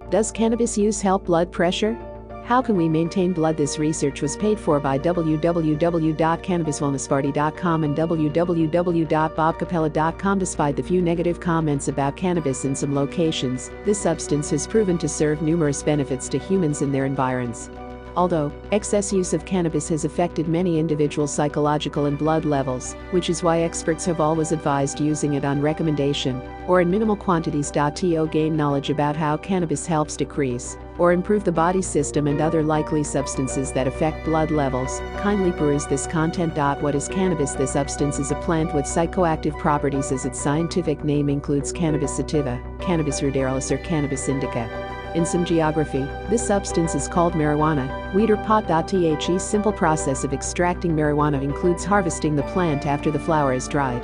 Does cannabis use help blood pressure? How can we maintain blood? This research was paid for by www.cannabiswellnessparty.com and www.bobcapella.com. Despite the few negative comments about cannabis in some locations, this substance has proven to serve numerous benefits to humans and their environs. Although excess use of cannabis has affected many individuals' psychological and blood levels, which is why experts have always advised using it on recommendation or in minimal quantities. To gain knowledge about how cannabis helps decrease or improve the body system and other likely substances that affect blood levels, kindly peruse this content. What is cannabis? This substance is a plant with psychoactive properties, as its scientific name includes Cannabis sativa, Cannabis ruderalis, or Cannabis indica. In some geography, this substance is called marijuana, weed, or pot. The simple process of extracting marijuana includes harvesting the plant after the flower is dried.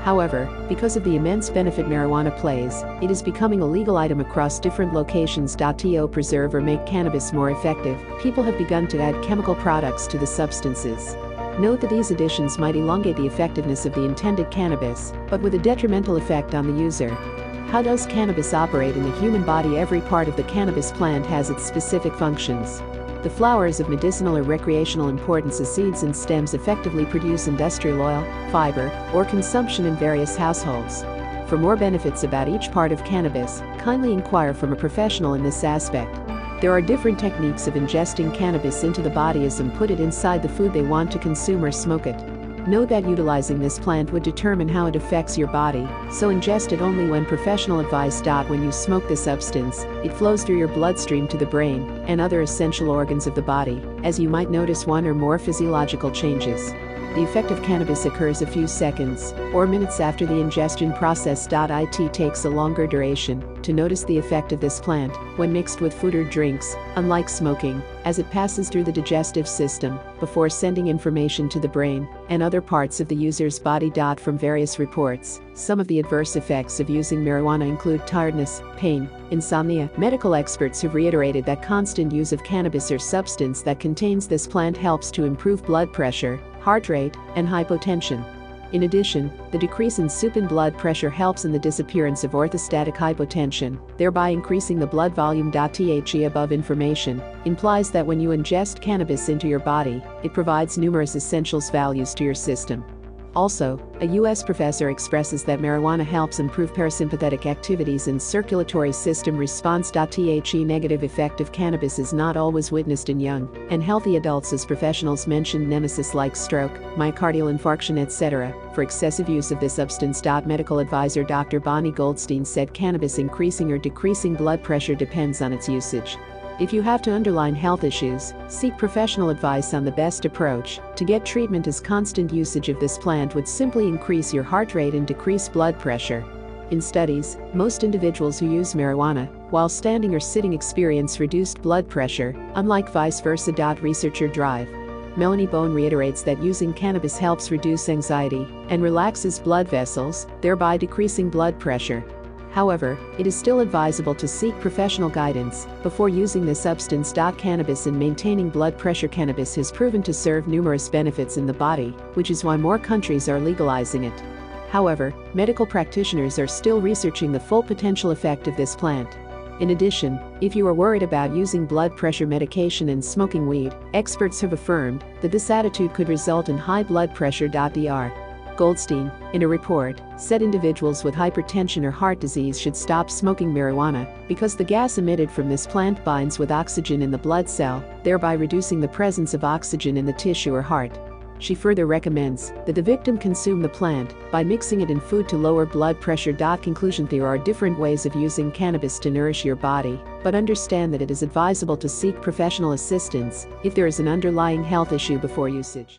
However, because of the immense benefit marijuana plays, it is becoming a legal item across different locations. To preserve or make cannabis more effective, people have begun to add chemical products to the substances. Note that these additions might elongate the effectiveness of the intended cannabis, but with a detrimental effect on the user. How does cannabis operate in the human body? Every part of the cannabis plant has its specific functions. The flower is of medicinal or recreational importance, as seeds and stems effectively produce industrial oil, fiber, or consumption in various households. For more benefits about each part of cannabis, kindly inquire from a professional in this aspect. There are different techniques of ingesting cannabis into the body, as some put it inside the food they want to consume or smoke it. Note that utilizing this plant would determine how it affects your body, so ingest it only when professional advice. When you smoke the substance, it flows through your bloodstream to the brain and other essential organs of the body, as you might notice one or more physiological changes. The effect of cannabis occurs a few seconds or minutes after the ingestion process. It takes a longer duration to notice the effect of this plant when mixed with food or drinks, unlike smoking, as it passes through the digestive system before sending information to the brain and other parts of the user's body. From various reports, some of the adverse effects of using marijuana include tiredness, pain, insomnia. Medical experts have reiterated that constant use of cannabis or substance that contains this plant helps to improve blood pressure, heart rate, and hypotension. In addition, the decrease in supine blood pressure helps in the disappearance of orthostatic hypotension, thereby increasing the blood volume. The above information implies that when you ingest cannabis into your body, it provides numerous essentials values to your system. Also, a U.S. professor expresses that marijuana helps improve parasympathetic activities and circulatory system response. The negative effect of cannabis is not always witnessed in young and healthy adults, as professionals mention nemesis like stroke, myocardial infarction, etc. for excessive use of this substance. Medical advisor Dr. Bonnie Goldstein said cannabis increasing or decreasing blood pressure depends on its usage. If you have underlying health issues, seek professional advice on the best approach to get treatment, as constant usage of this plant would simply increase your heart rate and decrease blood pressure. In studies, most individuals who use marijuana while standing or sitting experience reduced blood pressure, unlike vice versa. Researcher Drive. Melanie Bone reiterates that using cannabis helps reduce anxiety and relaxes blood vessels, thereby decreasing blood pressure. However, it is still advisable to seek professional guidance before using this substance. Cannabis in maintaining blood pressure. Cannabis has proven to serve numerous benefits in the body, which is why more countries are legalizing it. However, medical practitioners are still researching the full potential effect of this plant. In addition, if you are worried about using blood pressure medication and smoking weed, experts have affirmed that this attitude could result in high blood pressure. Dr. Goldstein, in a report, said individuals with hypertension or heart disease should stop smoking marijuana because the gas emitted from this plant binds with oxygen in the blood cell, thereby reducing the presence of oxygen in the tissue or heart. She further recommends that the victim consume the plant by mixing it in food to lower blood pressure. Conclusion: there are different ways of using cannabis to nourish your body, but understand that it is advisable to seek professional assistance if there is an underlying health issue before usage.